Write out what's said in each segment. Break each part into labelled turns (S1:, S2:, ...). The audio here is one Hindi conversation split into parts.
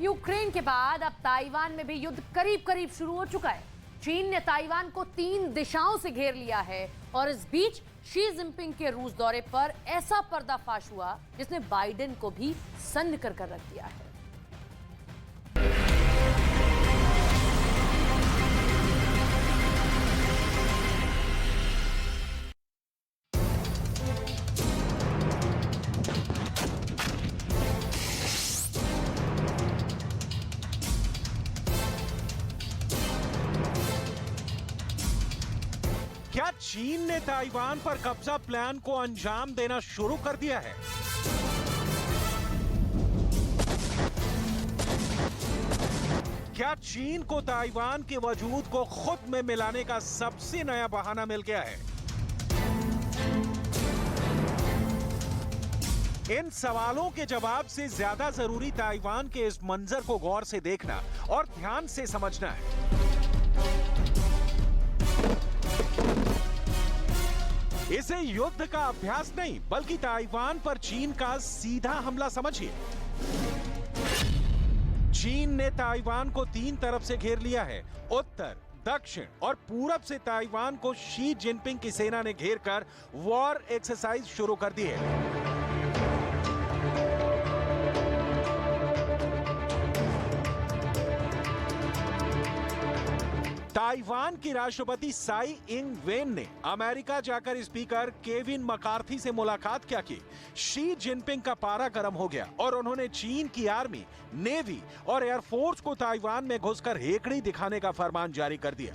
S1: यूक्रेन के बाद अब ताइवान में भी युद्ध करीब करीब शुरू हो चुका है। चीन ने ताइवान को 3 दिशाओं से घेर लिया है और इस बीच शी जिनपिंग के रूस दौरे पर ऐसा पर्दाफाश हुआ जिसने बाइडेन को भी सन्न कर रख दिया है।
S2: क्या चीन ने ताइवान पर कब्जा प्लान को अंजाम देना शुरू कर दिया है? क्या चीन को ताइवान के वजूद को खुद में मिलाने का सबसे नया बहाना मिल गया है? इन सवालों के जवाब से ज्यादा जरूरी ताइवान के इस मंजर को गौर से देखना और ध्यान से समझना है। इसे युद्ध का अभ्यास नहीं बल्कि ताइवान पर चीन का सीधा हमला समझिए। चीन ने ताइवान को 3 तरफ से घेर लिया है। उत्तर, दक्षिण और पूरब से ताइवान को शी जिनपिंग की सेना ने घेरकर वॉर एक्सरसाइज शुरू कर दी है। ताइवान की राष्ट्रपति साई इंग वेन ने अमेरिका जाकर स्पीकर केविन मकार्थी से मुलाकात क्या की। शी जिनपिंग का पारा गर्म हो गया और उन्होंने चीन की आर्मी, नेवी और एयरफोर्स को ताइवान में घुसकर हेकड़ी दिखाने का फरमान जारी कर दिया।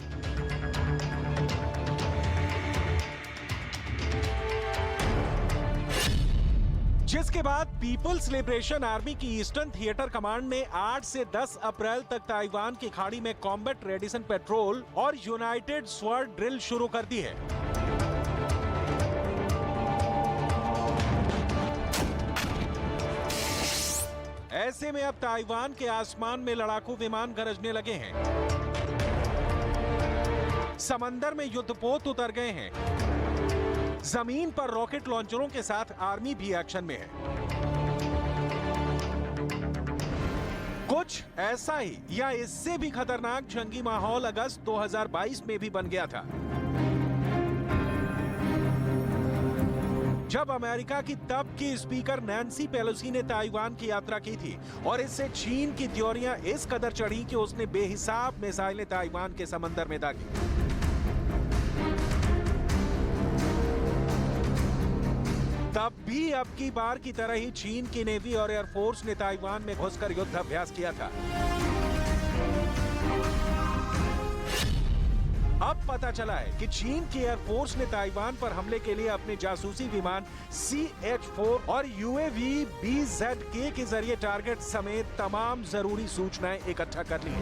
S2: जिसके बाद पीपल्स लिबरेशन आर्मी की ईस्टर्न थिएटर कमांड ने 8 से 10 अप्रैल तक ताइवान की खाड़ी में कॉम्बैट रेडिसन पेट्रोल और यूनाइटेड स्वर्ड ड्रिल शुरू कर दी है। ऐसे में अब ताइवान के आसमान में लड़ाकू विमान गरजने लगे हैं। समंदर में युद्धपोत उतर गए हैं। जमीन पर रॉकेट लॉन्चरों के साथ आर्मी भी एक्शन में है। कुछ ऐसा ही या इससे भी खतरनाक जंगी माहौल अगस्त 2022 में भी बन गया था, जब अमेरिका की तब की स्पीकर नैन्सी पेलोसी ने ताइवान की यात्रा की थी और इससे चीन की त्योरियां इस कदर चढ़ी कि उसने बेहिसाब मिसाइलें ताइवान के समंदर में दागी। तब भी अब की बार की तरह ही चीन की नेवी और एयरफोर्स ने ताइवान में घुसकर युद्ध अभ्यास किया था। अब पता चला है कि चीन की एयरफोर्स ने ताइवान पर हमले के लिए अपने जासूसी विमान CH-4 और UAV BZK के जरिए टारगेट समेत तमाम जरूरी सूचनाएं इकट्ठा कर ली।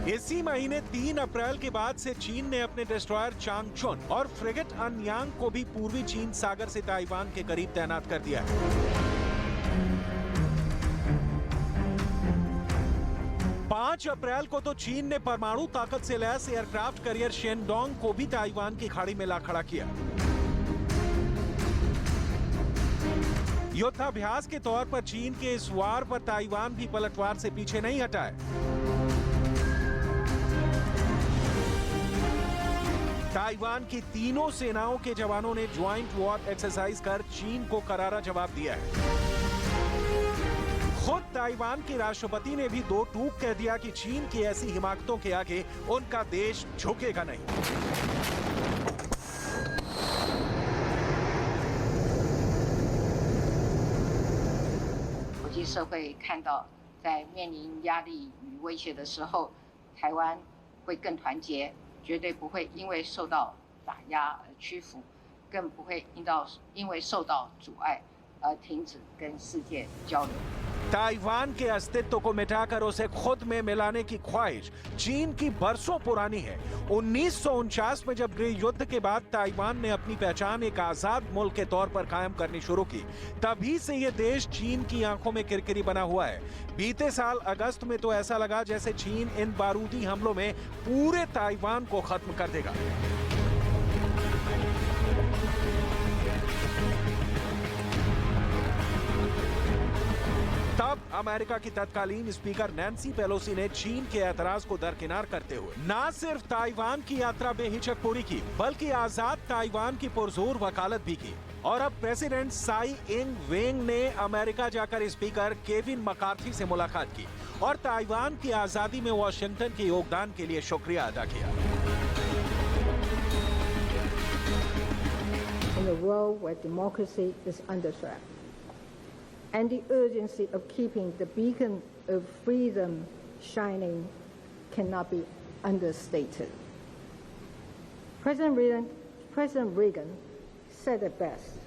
S2: इसी महीने 3 अप्रैल के बाद से चीन ने अपने डिस्ट्रॉयर चांगचुन और फ्रिगेट अनयांग को भी पूर्वी चीन सागर से ताइवान के करीब तैनात कर दिया है। 5 अप्रैल को तो चीन ने परमाणु ताकत से लैस एयरक्राफ्ट कैरियर शेनडोंग को भी ताइवान की खाड़ी में ला खड़ा किया। युद्धाभ्यास के तौर पर चीन के इस वार पर ताइवान भी पलटवार से पीछे नहीं हटा है। ताइवान की तीनों सेनाओं के जवानों ने ज्वाइंट वॉर एक्सरसाइज कर चीन को करारा जवाब दिया है। खुद ताइवान के राष्ट्रपति ने भी दो टूक कह दिया कि चीन की ऐसी हिमाकतों के आगे उनका देश झुकेगा नहीं।
S3: 国际社会看到，在面临压力与威胁的时候，台湾会更团结。 绝对不会因为受到打压而屈服，更不会因为受到阻碍而停止跟世界交流。
S2: ताइवान के अस्तित्व को मिटाकर उसे खुद में मिलाने की ख्वाहिश चीन की बरसों पुरानी है। 1949 में जब गृह युद्ध के बाद ताइवान ने अपनी पहचान एक आजाद मुल्क के तौर पर कायम करनी शुरू की, तभी से ये देश चीन की आंखों में किरकिरी बना हुआ है। बीते साल अगस्त में तो ऐसा लगा जैसे चीन इन बारूदी हमलों में पूरे ताइवान को खत्म कर देगा। अमेरिका की तत्कालीन स्पीकर नैन्सी पेलोसी ने चीन के एतराज को दरकिनार करते हुए न सिर्फ ताइवान की यात्रा बेहिचक पूरी की, बल्कि आजाद ताइवान की पुरजोर वकालत भी की। और अब प्रेसिडेंट साई इंग वेंग ने अमेरिका जाकर स्पीकर केविन मकार्थी से मुलाकात की और ताइवान की आजादी में वॉशिंगटन के योगदान के लिए शुक्रिया अदा किया।
S4: In a world where democracy is under threat, and the urgency of keeping the beacon of freedom shining cannot be understated. President Reagan said it best: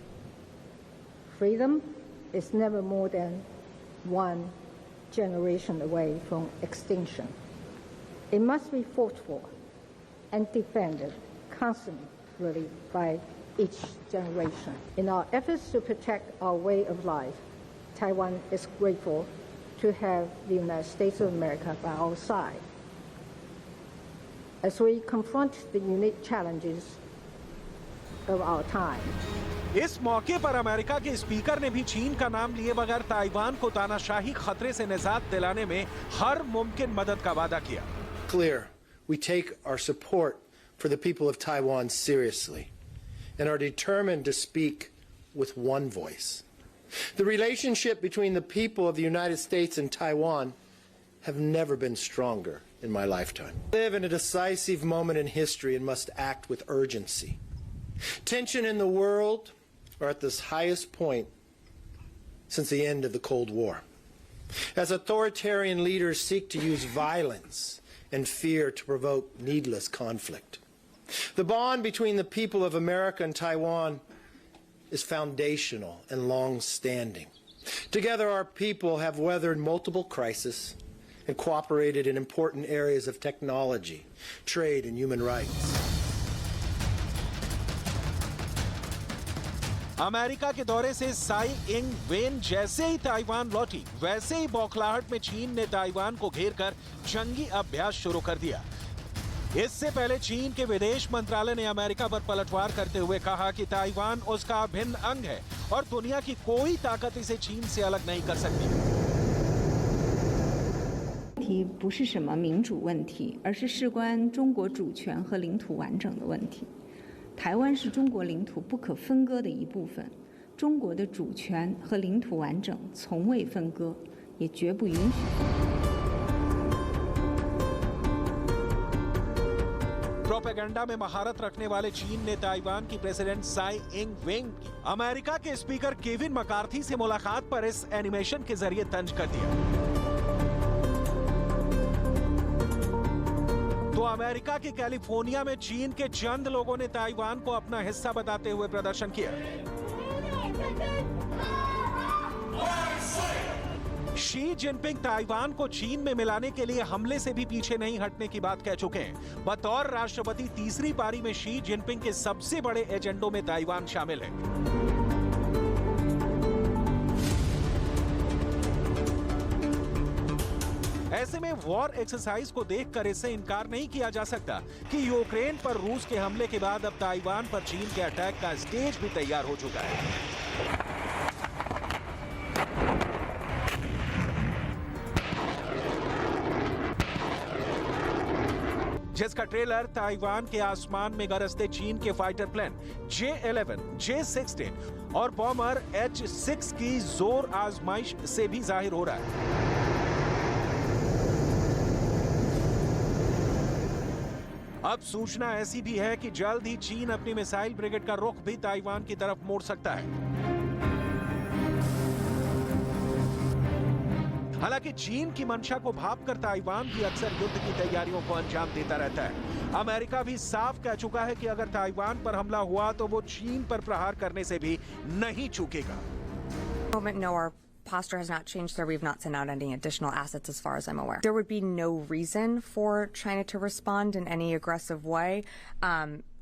S4: freedom is never more than one generation away from extinction. It must be fought for and defended constantly by each generation. In our efforts to protect our way of life, Taiwan is grateful to have the United States of America by our side. As we confront the unique challenges of our time.
S2: इस मौके पर अमेरिका के स्पीकर ने भी चीन का नाम लिए बगैर ताइवान को तानाशाही खतरे से निजात दिलाने में हर मुमकिन मदद का वादा किया।
S5: Clear, we take our support for the people of Taiwan seriously and are determined to speak with one voice. The relationship between the people of the United States and Taiwan have never been stronger in my lifetime. We live in a decisive moment in history and must act with urgency. Tension in the world are at this highest point since the end of the Cold War. As authoritarian leaders seek to use violence and fear to provoke needless conflict. The bond between the people of America and Taiwan is foundational and long-standing. Together, our people have weathered multiple crises and cooperated in important areas of technology, trade, and human rights.
S2: America के दौरे से साई इंग वेन जैसे ही ताइवान लौटी, वैसे ही बौखलाहट में चीन ने ताइवान को घेरकर जंगी अभ्यास शुरू कर दिया। इससे पहले चीन के विदेश मंत्रालय ने अमेरिका पर पलटवार करते हुए कहा कि ताइवान उसका अभिन्न अंग है और दुनिया की कोई ताकत इसे चीन से अलग नहीं कर सकती।
S6: 题不是什么民主问题，而是事关中国主权和领土完整的问题。台湾是中国领土不可分割的一部分，中国的主权和领土完整从未分割，也绝不允许分割。
S2: प्रोपेगेंडा में महारत रखने वाले चीन ने ताइवान की प्रेसिडेंट साई इंग वेंग की अमेरिका के स्पीकर केविन मकार्थी से मुलाकात पर इस एनिमेशन के जरिए तंज कर दिया। तो अमेरिका के कैलिफोर्निया में चीन के चंद लोगों ने ताइवान को अपना हिस्सा बताते हुए प्रदर्शन किया। शी जिनपिंग ताइवान को चीन में मिलाने के लिए हमले से भी पीछे नहीं हटने की बात कह चुके हैं। बतौर राष्ट्रपति तीसरी पारी में शी जिनपिंग के सबसे बड़े एजेंडों में ताइवान शामिल है। ऐसे में वॉर एक्सरसाइज को देखकर इससे इनकार नहीं किया जा सकता कि यूक्रेन पर रूस के हमले के बाद अब ताइवान पर चीन के अटैक का स्टेज भी तैयार हो चुका है। जिसका ट्रेलर ताइवान के आसमान में गरजते चीन के फाइटर प्लेन J-11, J-16 और बॉमर H-6 की जोर आजमाइश से भी जाहिर हो रहा है। अब सूचना ऐसी भी है कि जल्द ही चीन अपनी मिसाइल ब्रिगेड का रुख भी ताइवान की तरफ मोड़ सकता है। हालांकि चीन की मंशा को भांपकर ताइवान भी अक्सर युद्ध की तैयारियों को अंजाम देता रहता है। अमेरिका भी साफ कह चुका है कि अगर ताइवान पर हमला हुआ तो वो चीन पर प्रहार करने से भी नहीं चूकेगा।
S7: Posture has not changed there. We've not sent out any additional assets as far as I'm aware. There would be no reason for China to respond in any aggressive way.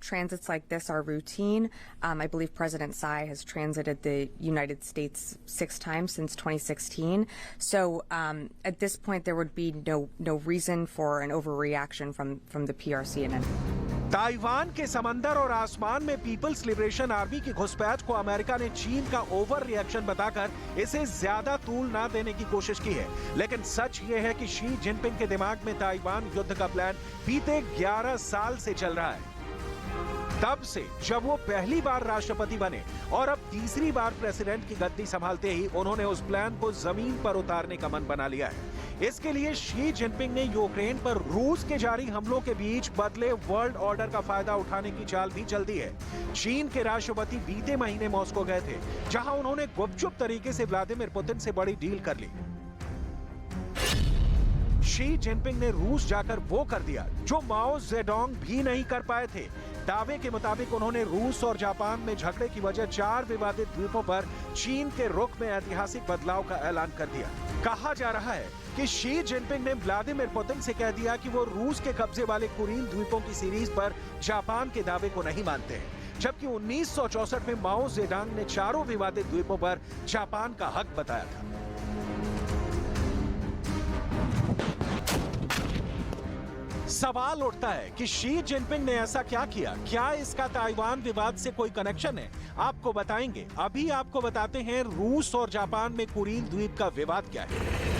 S7: Transits like this are routine. I believe President Tsai has transited the United States 6 times since 2016. So at this point, there would be no reason for an overreaction from the PRC.
S2: Taiwan के समंदर और आसमान में पीपल्स लिबरेशन आर्मी की घुसपैठ को अमेरिका ने चीन का ओवर रिएक्शन बताकर इसे ज्यादा तूल ना देने की कोशिश की है। लेकिन सच ये है कि शी जिनपिंग के दिमाग में ताइवान युद्ध का प्लान बीते 11 साल से चल रहा है। तब से जब वो पहली बार राष्ट्रपति बने और अब तीसरी बार प्रेसिडेंट की गद्दी संभालते ही उन्होंने उस प्लान को जमीन पर उतारने का मन बना लिया है। इसके लिए शी जिनपिंग ने यूक्रेन पर रूस के जारी हमलों के बीच बदले वर्ल्ड ऑर्डर का फायदा उठाने की चाल भी चल दी है। चीन के राष्ट्रपति बीते महीने मॉस्को गए थे, जहां उन्होंने गुपचुप तरीके से व्लादिमीर पुतिन से बड़ी डील कर ली। शी जिनपिंग ने रूस जाकर वो कर दिया जो माओ जेडोंग भी नहीं कर पाए थे। दावे के मुताबिक उन्होंने रूस और जापान में झगड़े की वजह 4 विवादित द्वीपों पर चीन के रुख में ऐतिहासिक बदलाव का ऐलान कर दिया। कहा जा रहा है कि शी जिनपिंग ने व्लादिमीर पुतिन से कह दिया कि वो रूस के कब्जे वाले कुरील द्वीपों की सीरीज पर जापान के दावे को नहीं मानते हैं, जबकि 1964 में माओ जेडोंग ने 4 विवादित द्वीपों पर जापान का हक बताया था। सवाल उठता है कि शी जिनपिंग ने ऐसा क्या किया? क्या इसका ताइवान विवाद से कोई कनेक्शन है? आपको बताएंगे। अभी आपको बताते हैं रूस और जापान में कुरील द्वीप का विवाद क्या है।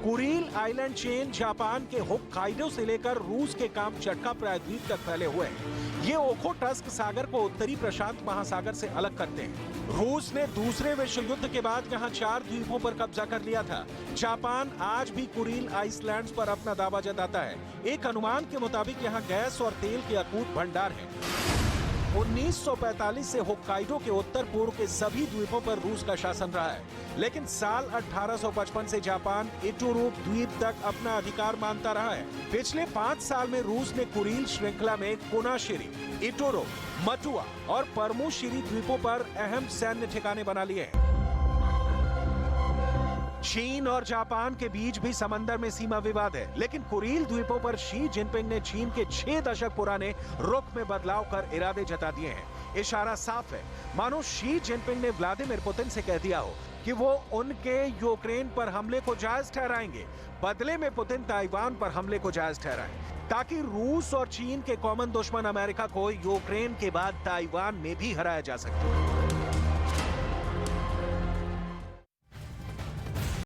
S2: कुरील आइलैंड चेन जापान के होक्काइडो से लेकर रूस के कामचटका प्रायद्वीप तक फैले हुए हैं। ये ओखोटस्क सागर को उत्तरी प्रशांत महासागर से अलग करते हैं। रूस ने दूसरे विश्व युद्ध के बाद यहाँ 4 द्वीपों पर कब्जा कर लिया था। जापान आज भी कुरील आइसलैंड्स पर अपना दावा जताता है। एक अनुमान के मुताबिक यहाँ गैस और तेल के अकूत भंडार हैं। 1945 से होक्काइडो के उत्तर पूर्व के सभी द्वीपों पर रूस का शासन रहा है, लेकिन साल 1855 से जापान इटुरु द्वीप तक अपना अधिकार मानता रहा है। पिछले 5 साल में रूस ने कुरील श्रृंखला में कुनाशिरी, इटुरु, मटुआ और परमुशिरी द्वीपों पर अहम सैन्य ठिकाने बना लिए हैं। चीन और जापान के बीच भी समंदर में सीमा विवाद है, लेकिन कुरील द्वीपों पर शी जिनपिंग ने चीन के 6 दशक पुराने रुख में बदलाव कर इरादे जता दिए हैं। इशारा साफ है, मानो शी जिनपिंग ने व्लादिमीर पुतिन से कह दिया हो कि वो उनके यूक्रेन पर हमले को जायज ठहराएंगे, बदले में पुतिन ताइवान पर हमले को जायज ठहराएं, ताकि रूस और चीन के कॉमन दुश्मन अमेरिका को यूक्रेन के बाद ताइवान में भी हराया जा सके।